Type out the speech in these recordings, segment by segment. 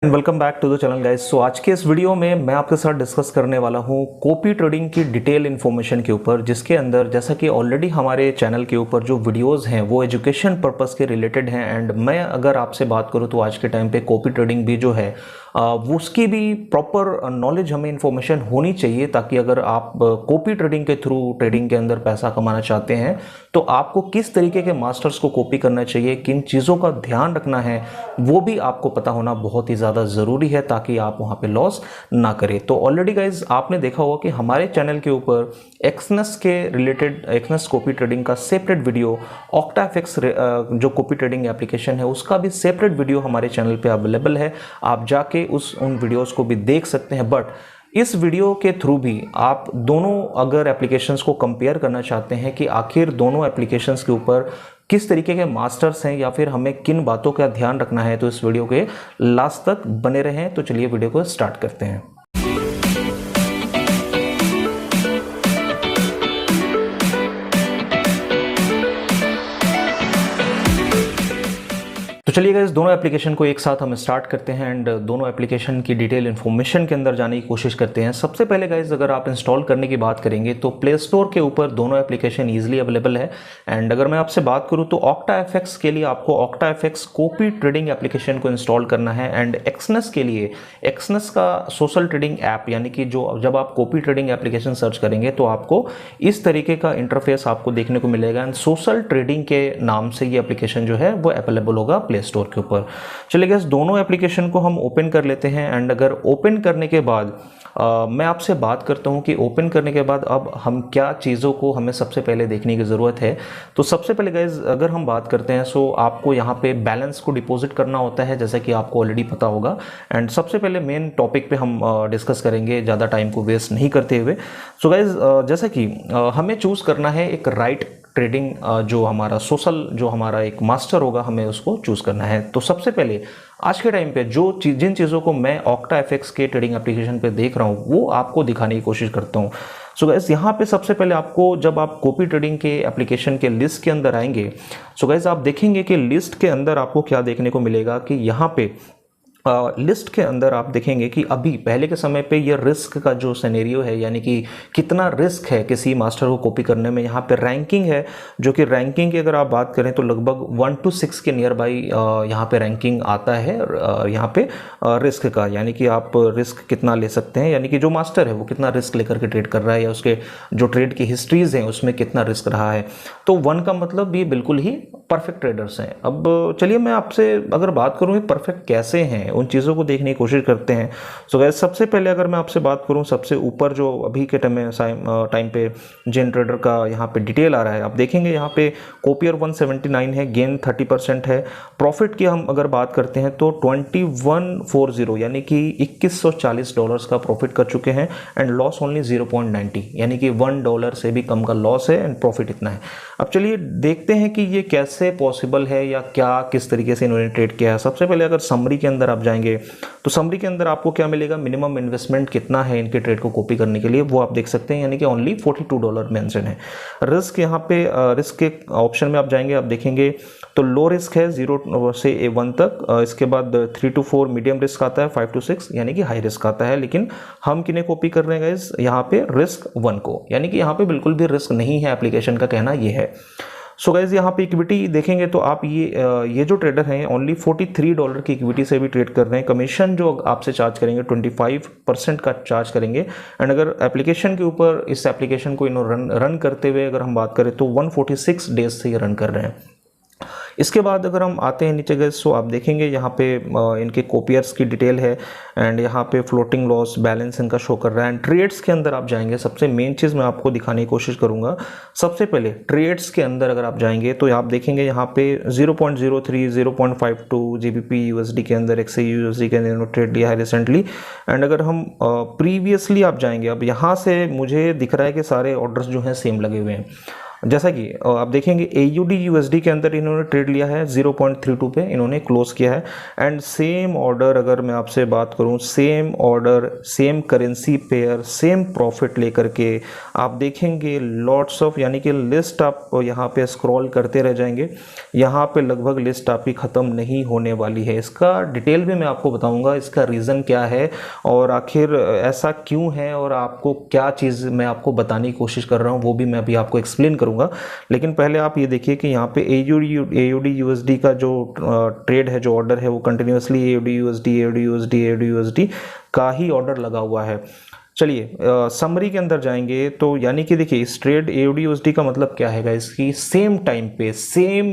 Welcome back to the channel guys. So आज के इस वीडियो में मैं आपके साथ डिस्कस करने वाला हूं कॉपी ट्रेडिंग की डिटेल इन्फॉर्मेशन के ऊपर, जिसके अंदर जैसा कि ऑलरेडी हमारे चैनल के ऊपर जो वीडियोस हैं वो एजुकेशन पर्पस के रिलेटेड हैं। एंड मैं अगर आपसे बात करूं तो आज के टाइम पे कॉपी ट्रेडिंग भी जो है वो उसकी भी प्रॉपर नॉलेज हमें इन्फॉर्मेशन होनी चाहिए, ताकि अगर आप कॉपी ट्रेडिंग के थ्रू ट्रेडिंग के अंदर पैसा कमाना चाहते हैं तो आपको किस तरीके के मास्टर्स को कॉपी करना चाहिए, किन चीज़ों का ध्यान रखना है, वो भी आपको पता होना बहुत ही ज़्यादा ज़रूरी है ताकि आप वहाँ पे लॉस ना करें। तो ऑलरेडी गाइज आपने देखा होगा कि हमारे चैनल के ऊपर एक्सनेस के रिलेटेड एक्सनेस कॉपी ट्रेडिंग का सेपरेट वीडियो, ऑक्टाफिक्स जो कॉपी ट्रेडिंग एप्लीकेशन है उसका भी सेपरेट वीडियो हमारे चैनल पे अवेलेबल है। आप जाके उन वीडियोस को भी देख सकते हैं। बट इस वीडियो के थ्रू भी आप दोनों अगर एप्लीकेशंस को कंपेयर करना चाहते हैं कि आखिर दोनों एप्लीकेशंस के ऊपर किस तरीके के मास्टर्स हैं या फिर हमें किन बातों का ध्यान रखना है, तो इस वीडियो के लास्ट तक बने रहें। तो चलिए वीडियो को स्टार्ट करते हैं। तो चलिए गाइस, दोनों एप्लीकेशन को एक साथ हम स्टार्ट करते हैं एंड दोनों एप्लीकेशन की डिटेल इन्फॉर्मेशन के अंदर जाने की कोशिश करते हैं। सबसे पहले गाइस, अगर आप इंस्टॉल करने की बात करेंगे तो प्ले स्टोर के ऊपर दोनों एप्लीकेशन ईजिली अवेलेबल है। एंड अगर मैं आपसे बात करूं तो ऑक्टाएफएक्स के लिए आपको ऑक्टाएफएक्स कॉपी ट्रेडिंग एप्लीकेशन को इंस्टॉल करना है। एंड एक्सनेस के लिए एक्सनेस का सोशल ट्रेडिंग ऐप, यानी कि जो जब आप कॉपी ट्रेडिंग एप्लीकेशन सर्च करेंगे तो आपको इस तरीके का इंटरफेस आपको देखने को मिलेगा। एंड सोशल ट्रेडिंग के नाम से ये एप्लीकेशन जो है वो अवेलेबल होगा प्ले स्टोर के ऊपर। चलिए गाइस, दोनों एप्लीकेशन को हम ओपन कर लेते हैं। एंड अगर ओपन करने के बाद मैं आपसे बात करता हूं कि ओपन करने के बाद अब हम क्या चीज़ों को हमें सबसे पहले देखने की ज़रूरत है। तो सबसे पहले गाइस, अगर हम बात करते हैं सो आपको यहां पे बैलेंस को डिपॉजिट करना होता है, जैसा कि आपको ऑलरेडी पता होगा। एंड सबसे पहले मेन टॉपिक पे हम डिस्कस करेंगे ज़्यादा टाइम को वेस्ट नहीं करते हुए। सो गाइस, जैसा कि हमें चूज़ करना है एक राइट ट्रेडिंग, जो हमारा सोशल जो हमारा एक मास्टर होगा हमें उसको चूज़ करना है। तो सबसे पहले आज के टाइम पे जिन चीज़ों को मैं ऑक्टाएफएक्स के ट्रेडिंग एप्लीकेशन पे देख रहा हूँ वो आपको दिखाने की कोशिश करता हूँ। सो गाइस, यहाँ पे सबसे पहले आपको जब आप कॉपी ट्रेडिंग के एप्लीकेशन के लिस्ट के अंदर आएंगे, सो गाइस आप देखेंगे कि लिस्ट के अंदर आपको क्या देखने को मिलेगा कि यहाँ पे लिस्ट के अंदर आप देखेंगे कि अभी पहले के समय पे ये रिस्क का जो सिनेरियो है, यानी कि कितना रिस्क है किसी मास्टर को कॉपी करने में। यहाँ पे रैंकिंग है, जो कि रैंकिंग की अगर आप बात करें तो लगभग 1 to 6 के नियर बाई यहाँ पे रैंकिंग आता है यहाँ पे रिस्क का, यानी कि आप रिस्क कितना ले सकते हैं, यानी कि जो मास्टर है वो कितना रिस्क लेकर के ट्रेड कर रहा है या उसके जो ट्रेड की हिस्ट्रीज हैं उसमें कितना रिस्क रहा है। तो 1 का मतलब ये बिल्कुल ही परफेक्ट ट्रेडर्स हैं। अब चलिए मैं आपसे अगर बात करूँ ये परफेक्ट कैसे हैं, उन चीज़ों को देखने की कोशिश करते हैं। सो गाइस, सबसे पहले अगर मैं आपसे बात करूं, सबसे ऊपर जो अभी के टाइम पे जिन ट्रेडर का यहाँ पे डिटेल आ रहा है, आप देखेंगे यहाँ पे कॉपियर 179 है, गेन 30% है। प्रॉफिट की हम अगर बात करते हैं तो 2140 यानी कि $2140 का प्रॉफिट कर चुके हैं। एंड लॉस ओनली 0.90 यानी कि $1 से भी कम का लॉस है एंड प्रॉफिट इतना है। अब चलिए देखते हैं कि ये कैसे पॉसिबल है या क्या किस तरीके से इन्होंने ट्रेड किया है। सबसे पहले अगर समरी के अंदर आप जाएंगे तो समरी के अंदर आपको क्या मिलेगा, मिनिमम इन्वेस्टमेंट कितना है इनके ट्रेड को कॉपी करने के लिए वो आप देख सकते हैं, यानी कि ओनली $42 मेंशन है। रिस्क यहाँ पे रिस्क के ऑप्शन में आप जाएंगे, आप देखेंगे तो लो रिस्क है 0 से 1 तक, इसके बाद 3 to 4 मीडियम रिस्क आता है, 5 to 6 यानी कि हाई रिस्क आता है। लेकिन हम किन्हें कॉपी कर रहे हैं गाइस, यहाँ पे रिस्क 1 को, यानी कि यहाँ पे बिल्कुल भी रिस्क नहीं है, एप्लीकेशन का कहना ये है। सो गाइज, यहाँ पे इक्विटी देखेंगे तो आप ये जो ट्रेडर हैं ओनली $43 की इक्विटी से भी ट्रेड कर रहे हैं। कमीशन जो आपसे चार्ज करेंगे 25% का चार्ज करेंगे। एंड अगर एप्लीकेशन के ऊपर इस एप्लीकेशन को इन्होंने रन करते हुए अगर हम बात करें तो 146 डेज से ये रन कर रहे हैं। इसके बाद अगर हम आते हैं नीचे गए सो आप देखेंगे यहाँ पे इनके कॉपियर्स की डिटेल है। एंड यहाँ पे फ्लोटिंग लॉस बैलेंस इनका शो कर रहा है। एंड ट्रेड्स के अंदर आप जाएंगे, सबसे मेन चीज़ मैं आपको दिखाने की कोशिश करूँगा। सबसे पहले ट्रेड्स के अंदर अगर आप जाएंगे तो आप देखेंगे यहाँ पे 0.03 0.52 GBP USD के अंदर XAU USD के अंदर ट्रेड लिया है रिसेंटली। एंड अगर हम प्रीवियसली आप जाएंगे, अब यहाँ से मुझे दिख रहा है कि सारे ऑर्डर्स जो हैं सेम लगे हुए हैं। जैसा कि आप देखेंगे AUD USD के अंदर इन्होंने ट्रेड लिया है 0.32 पे इन्होंने क्लोज किया है। एंड सेम ऑर्डर अगर मैं आपसे बात करूं, same order same currency pair same profit लेकर के आप देखेंगे लॉट्स ऑफ, यानी कि लिस्ट आप यहाँ पे स्क्रॉल करते रह जाएंगे, यहाँ पे लगभग लिस्ट आपकी ख़त्म नहीं होने वाली है। इसका डिटेल भी मैं आपको बताऊंगा, इसका रीज़न क्या है और आखिर ऐसा क्यों है और आपको क्या चीज़ मैं आपको बताने की कोशिश कर रहा हूँ वो भी मैं अभी आपको एक्सप्लेन करूँगा। लेकिन पहले आप ये देखिए कि यहाँ पे AUD USD का जो ट्रेड है, जो ऑर्डर है, वो कंटिन्यूसली AUD USD का ही ऑर्डर लगा हुआ है। चलिए समरी के अंदर जाएंगे तो यानी कि देखिए इस ट्रेड AUD USD का मतलब क्या है, इसकी सेम टाइम पे सेम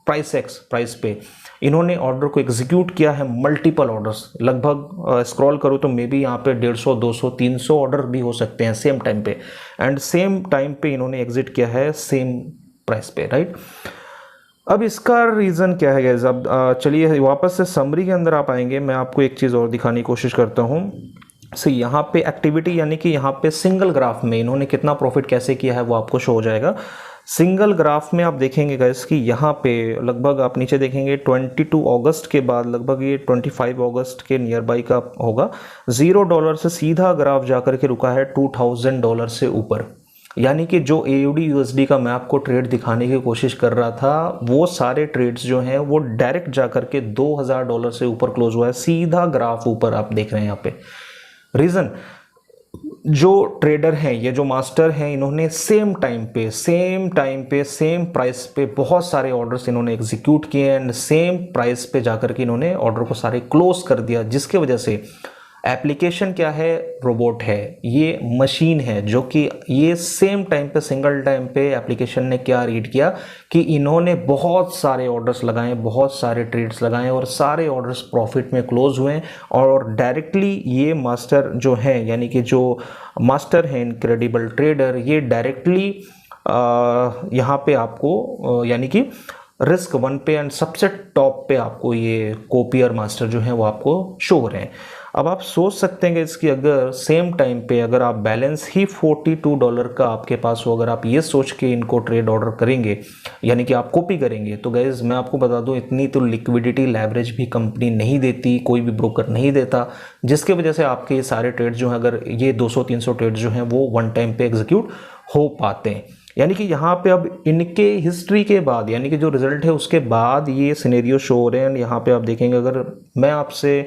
प्राइस पे इन्होंने ऑर्डर को एग्जीक्यूट किया है, मल्टीपल ऑर्डर्स, लगभग स्क्रॉल करो तो मे बी यहाँ पे 150 200 300 ऑर्डर भी हो सकते हैं सेम टाइम पे, एंड सेम टाइम पे इन्होंने एग्जिट किया है सेम प्राइस पे, राइट। अब इसका रीज़न क्या है गाइस? अब चलिए वापस से समरी के अंदर आप आएंगे, मैं आपको एक चीज़ और दिखाने की कोशिश करता हूँ। यहाँ पे एक्टिविटी यानी कि यहाँ पे सिंगल ग्राफ में इन्होंने कितना प्रॉफिट कैसे किया है वो आपको शो हो जाएगा। सिंगल ग्राफ में आप देखेंगे गाइस कि यहाँ पे लगभग आप नीचे देखेंगे 22 अगस्त के बाद लगभग ये 25 अगस्त के नियर बाई का होगा, $0 से सीधा ग्राफ जाकर के रुका है $2000 से ऊपर। यानी कि जो AUD USD का मैं आपको ट्रेड दिखाने की कोशिश कर रहा था वो सारे ट्रेड्स जो हैं वो डायरेक्ट जाकर के $2000 से ऊपर क्लोज हुआ है, सीधा ग्राफ ऊपर आप देख रहे हैं यहाँ पे। रीज़न, जो ट्रेडर हैं, ये जो मास्टर हैं, इन्होंने सेम टाइम पे सेम प्राइस पे बहुत सारे ऑर्डर्स इन्होंने एग्जीक्यूट किए एंड सेम प्राइस पे जाकर के इन्होंने ऑर्डर को सारे क्लोज कर दिया, जिसके वजह से एप्लीकेशन क्या है, रोबोट है, ये मशीन है जो कि ये सेम टाइम पे सिंगल टाइम पे एप्लीकेशन ने क्या रीड किया कि इन्होंने बहुत सारे ऑर्डर्स लगाए, बहुत सारे ट्रेड्स लगाए और सारे ऑर्डर्स प्रॉफिट में क्लोज हुए और डायरेक्टली ये मास्टर जो है, यानी कि जो मास्टर है इनक्रेडिबल ट्रेडर, ये डायरेक्टली यहाँ पे आपको यानी कि रिस्क 1 पे एंड सबसे टॉप पे आपको ये कॉपियर मास्टर जो है वो आपको शो हो रहे हैं। अब आप सोच सकते हैं कि इसकी अगर सेम टाइम पे अगर आप बैलेंस ही $42 का आपके पास हो, अगर आप ये सोच के इनको ट्रेड ऑर्डर करेंगे यानी कि आप कॉपी करेंगे, तो गाइज मैं आपको बता दूं इतनी तो लिक्विडिटी लेवरेज भी कंपनी नहीं देती, कोई भी ब्रोकर नहीं देता, जिसके वजह से आपके ये सारे ट्रेड जो हैं, अगर ये 200-300 ट्रेड जो हैं वो 1 टाइम पे एग्जीक्यूट हो पाते हैं। यानी कि यहाँ पे अब इनके हिस्ट्री के बाद यानी कि जो रिजल्ट है उसके बाद ये सिनेरियो शो हो रहे हैं। यहाँ पे आप देखेंगे, अगर मैं आपसे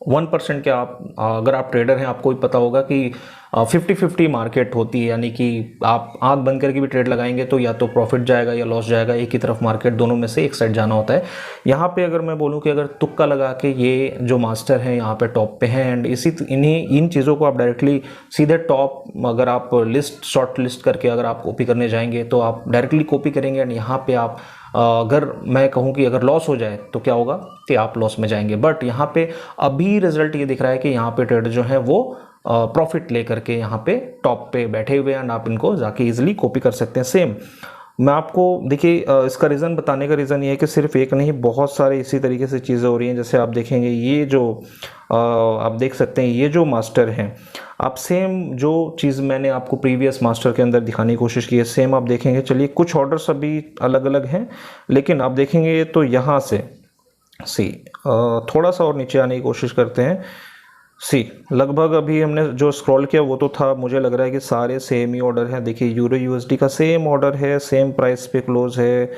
1% के अगर आप ट्रेडर हैं, आपको भी पता होगा कि 50-50 मार्केट होती है, यानी कि आप आंख बंद करके भी ट्रेड लगाएंगे तो या तो प्रॉफिट जाएगा या लॉस जाएगा, एक ही तरफ मार्केट, दोनों में से एक साइड जाना होता है। यहाँ पे अगर मैं बोलूँ कि अगर तुक्का लगा के ये जो मास्टर हैं यहाँ पे टॉप पे हैं एंड इन चीज़ों को आप डायरेक्टली सीधे टॉप, अगर आप शॉर्ट लिस्ट करके अगर आप कॉपी करने जाएंगे तो आप डायरेक्टली कॉपी करेंगे एंड यहाँ पे आप अगर मैं कहूँ कि अगर लॉस हो जाए तो क्या होगा कि आप लॉस में जाएंगे। बट यहाँ पे अभी रिजल्ट ये दिख रहा है कि यहाँ पे ट्रेडर जो है वो प्रॉफिट लेकर के यहाँ पे टॉप पे बैठे हुए हैं एंड आप इनको जाके इजीली कॉपी कर सकते हैं। सेम मैं आपको देखिए इसका रीज़न बताने का रीज़न ये है कि सिर्फ एक नहीं, बहुत सारे इसी तरीके से चीज़ें हो रही हैं। जैसे आप देखेंगे ये जो आप देख सकते हैं, ये जो मास्टर हैं, आप सेम जो चीज़ मैंने आपको प्रीवियस मास्टर के अंदर दिखाने की कोशिश की है सेम आप देखेंगे। चलिए कुछ ऑर्डर्स अभी अलग अलग हैं, लेकिन आप देखेंगे तो यहाँ से थोड़ा सा और नीचे आने की कोशिश करते हैं। लगभग अभी हमने जो स्क्रॉल किया वो तो था, मुझे लग रहा है कि सारे सेम ही ऑर्डर हैं। देखिए यूरो USD का सेम ऑर्डर है, सेम प्राइस पे क्लोज है,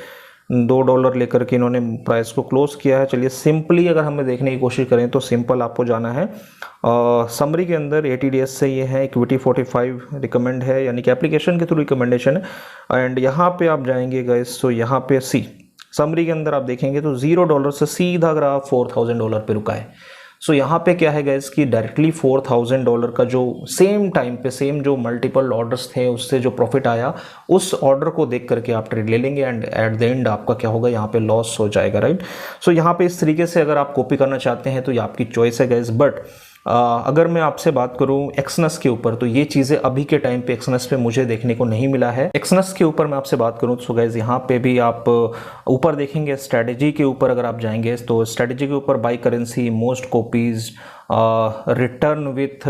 $2 लेकर के इन्होंने प्राइस को क्लोज किया है। चलिए सिंपली अगर हमें देखने की कोशिश करें तो सिंपल आपको जाना है समरी के अंदर 80 डेज से ये है इक्विटी 45 रिकमेंड है, यानी कि एप्लीकेशन के थ्रू रिकमेंडेशन है। एंड यहाँ पे आप जाएंगे गाइस तो यहाँ पे समरी के अंदर आप देखेंगे तो $0 से सीधा ग्राफ $4000 पे रुका है। यहाँ पे क्या है गाइस कि डायरेक्टली $4000 का जो सेम टाइम पे सेम जो मल्टीपल ऑर्डर्स थे उससे जो प्रॉफिट आया, उस ऑर्डर को देख करके आप ट्रेड ले लेंगे एंड एट द एंड आपका क्या होगा, यहाँ पे लॉस हो जाएगा, राइट। यहाँ पे इस तरीके से अगर आप कॉपी करना चाहते हैं तो ये आपकी चॉइस है गाइस। बट अगर मैं आपसे बात करूं एक्सनस के ऊपर तो ये चीज़ें अभी के टाइम पे एक्सनस पे मुझे देखने को नहीं मिला है। एक्सनस के ऊपर मैं आपसे बात करूं तो गाइस यहाँ पे भी आप ऊपर देखेंगे स्ट्रेटेजी के ऊपर अगर आप जाएंगे तो स्ट्रेटेजी के ऊपर by currency, most copies, return with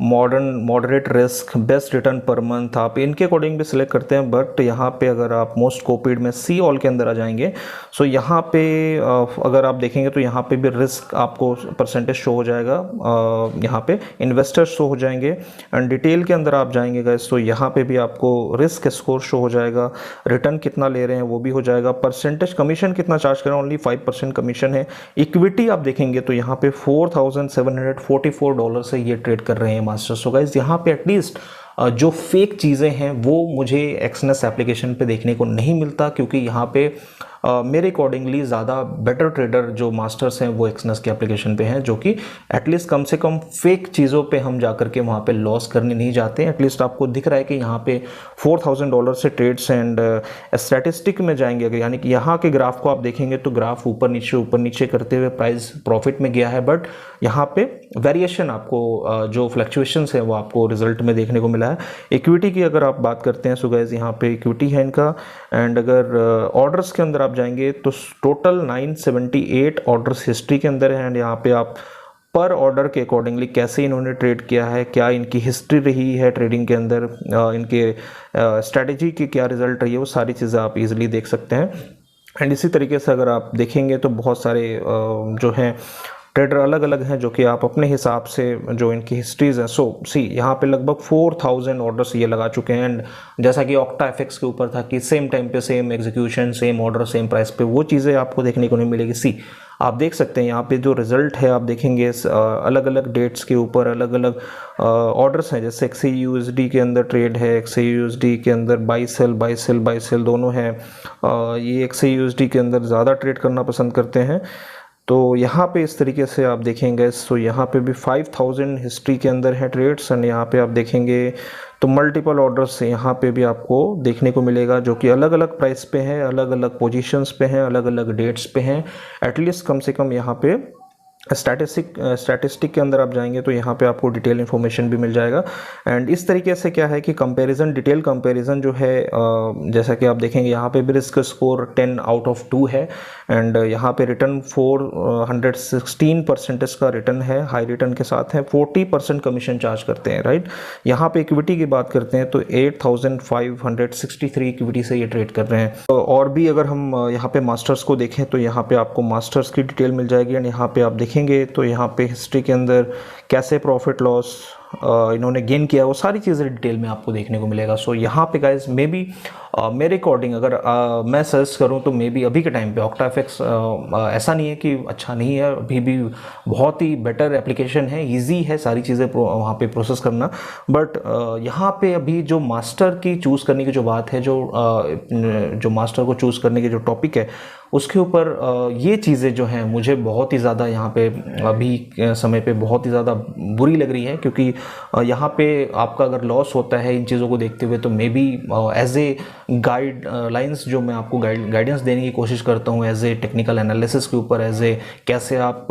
moderate risk, best return per month, आप इनके अकॉर्डिंग भी सिलेक्ट करते हैं। बट यहाँ पे अगर आप मोस्ट कोपिड में सी ऑल के अंदर आ जाएंगे, सो यहाँ पे अगर आप देखेंगे तो यहाँ पे भी रिस्क आपको परसेंटेज शो हो जाएगा, यहाँ पे इन्वेस्टर्स शो हो जाएंगे, एंड डिटेल के अंदर आप जाएंगे गाइस तो यहाँ पे भी आपको रिस्क स्कोर शो हो जाएगा, रिटर्न कितना ले रहे हैं वो भी हो जाएगा, परसेंटेज कमीशन कितना चार्ज कर रहे हैं, ओनली 5% कमीशन है। इक्विटी आप देखेंगे तो यहाँ पे $4,744 से ये ट्रेड कर रहे हैं मास्टर्स। सो गाइस यहाँ पे एटलीस्ट जो फेक चीज़ें हैं वो मुझे एक्सनेस एप्लीकेशन पे देखने को नहीं मिलता, क्योंकि यहाँ पे मेरे अकॉर्डिंगली ज़्यादा बेटर ट्रेडर जो मास्टर्स हैं वो एक्सनेस के एप्लीकेशन पे हैं, जो कि एटलीस्ट कम से कम फेक चीज़ों पे हम जाकर के वहाँ पे लॉस करने नहीं जाते हैं। एटलीस्ट आपको दिख रहा है कि यहाँ पे $4,000 से ट्रेड्स, एंड स्टैटिस्टिक में जाएंगे अगर, यानी कि यहाँ के ग्राफ को आप देखेंगे तो ग्राफ ऊपर नीचे करते हुए प्राइस प्रॉफिट में गया है, बट यहाँ पे वेरिएशन आपको जो फ्लक्चुएशंस है वो आपको रिजल्ट में देखने को मिला है। इक्विटी की अगर आप बात करते हैं, सो गाइस यहाँ पे इक्विटी है इनका, एंड अगर ऑर्डर्स के अंदर आप जाएंगे तो टोटल 978 ऑर्डर्स हिस्ट्री के अंदर है, एंड यहाँ पे आप पर ऑर्डर के अकॉर्डिंगली कैसे इन्होंने ट्रेड किया है, क्या इनकी हिस्ट्री रही है ट्रेडिंग के अंदर, इनके स्ट्रैटेजी की क्या रिजल्ट रही है, वो सारी चीज़ें आप इजीली देख सकते हैं। एंड इसी तरीके से अगर आप देखेंगे तो बहुत सारे जो हैं ट्रेडर अलग अलग हैं, जो कि आप अपने हिसाब से जो इनकी हिस्ट्रीज हैं। सो सी यहाँ पे लगभग 4,000 ऑर्डर्स ये लगा चुके हैं, एंड जैसा कि ऑक्टा एफएक्स के ऊपर था कि सेम टाइम पे same execution, same order, same price पे, वो चीज़ें आपको देखने को नहीं मिलेगी। सी आप देख सकते हैं यहाँ पे जो रिजल्ट है आप देखेंगे अलग अलग डेट्स के ऊपर अलग अलग ऑर्डर्स हैं, जैसे XAUUSD के अंदर ट्रेड है, XAUUSD के अंदर बाई सेल दोनों हैं। ये XAUUSD के अंदर ज़्यादा ट्रेड करना पसंद करते हैं, तो यहाँ पे इस तरीके से आप देखेंगे। सो यहाँ पे भी 5,000 हिस्ट्री के अंदर है ट्रेड्स, एंड यहाँ पे आप देखेंगे तो मल्टीपल ऑर्डर्स से यहाँ पे भी आपको देखने को मिलेगा, जो कि अलग अलग प्राइस पे है, अलग अलग पोजीशंस पे हैं, अलग अलग डेट्स पे हैं। एटलीस्ट कम से कम यहाँ पे स्टैटिस्टिक के अंदर आप जाएंगे तो यहाँ पे आपको डिटेल इन्फॉर्मेशन भी मिल जाएगा। एंड इस तरीके से क्या है कि डिटेल कंपैरिजन जो है, जैसा कि आप देखेंगे यहाँ पे भी रिस्क स्कोर 10 आउट ऑफ 2 है, एंड यहाँ पे रिटर्न 416% का रिटर्न है, हाई रिटर्न के साथ है, 40% कमीशन चार्ज करते हैं, राइट। यहाँ पे इक्विटी की बात करते हैं तो 8,563 इक्विटी से ये ट्रेड कर रहे हैं। तो और भी अगर हम यहाँ पे मास्टर्स को देखें तो यहाँ पे आपको मास्टर्स की डिटेल मिल जाएगी, एंड यहाँ पे आप देखेंगे तो यहाँ पे हिस्ट्री के अंदर कैसे प्रॉफिट लॉस इन्होंने गेन किया, वो सारी चीज़ें डिटेल में आपको देखने को मिलेगा। सो यहाँ पे गाइज मे बी मेरे अकॉर्डिंग अगर मैं सजेस्ट करूँ तो मे बी अभी के टाइम पे ऑक्टा एफएक्स ऐसा नहीं है कि अच्छा नहीं है, अभी भी बहुत ही बेटर एप्लीकेशन है, इजी है सारी चीज़ें वहाँ पे प्रोसेस करना। बट यहाँ पे अभी जो मास्टर की चूज़ करने की जो बात है, जो मास्टर को चूज़ करने की जो टॉपिक है, उसके ऊपर ये चीज़ें जो हैं मुझे बहुत ही ज़्यादा यहाँ पे अभी समय पे बहुत ही ज़्यादा बुरी लग रही है, क्योंकि यहाँ पे आपका अगर लॉस होता है इन चीज़ों को देखते हुए तो maybe as a guidelines जो मैं आपको गाइडेंस देने की कोशिश करता हूँ एज ए टेक्निकल एनालिसिस के ऊपर, एज ए कैसे आप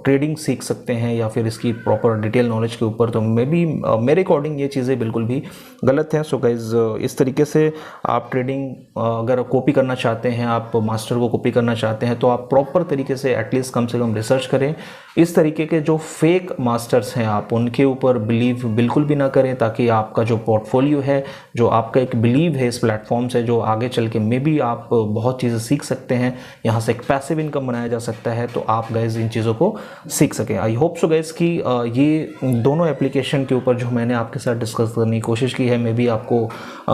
ट्रेडिंग सीख सकते हैं या फिर इसकी प्रॉपर डिटेल नॉलेज के ऊपर, तो मे बी मेरे अकॉर्डिंग ये चीज़ें बिल्कुल भी गलत हैं। सो गाइज इस तरीके से आप ट्रेडिंग अगर कॉपी करना चाहते हैं, आप मास्टर को कॉपी करना चाहते हैं, तो आप प्रॉपर तरीके से एटलीस्ट कम से कम रिसर्च करें। इस तरीके के जो फेक मास्टर्स हैं आप उनके ऊपर बिलीव बिल्कुल भी ना करें, ताकि आपका जो पोर्टफोलियो है, जो आपका एक बिलीव है इस प्लेटफॉर्म से, जो आगे चल के मे बी आप बहुत चीज़ें सीख सकते हैं, यहाँ से एक पैसिव इनकम बनाया जा सकता है, तो आप गाइज इन चीज़ों को सीख सकें। आई होप सो गाइज कि ये दोनों एप्लीकेशन के ऊपर जो मैंने आपके साथ डिस्कस करने की कोशिश की है, मे बी आपको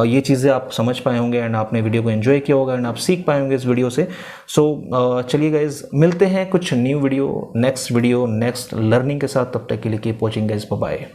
ये चीज़ें आप समझ पाए होंगे, एंड आपने वीडियो को एंजॉय किया होगा, एंड आप सीख पाए होंगे इस वीडियो से। सो चलिए गाइज मिलते हैं कुछ न्यू वीडियो, नेक्स्ट लर्निंग के साथ। तब तक के लिए keep watching guys, bye bye.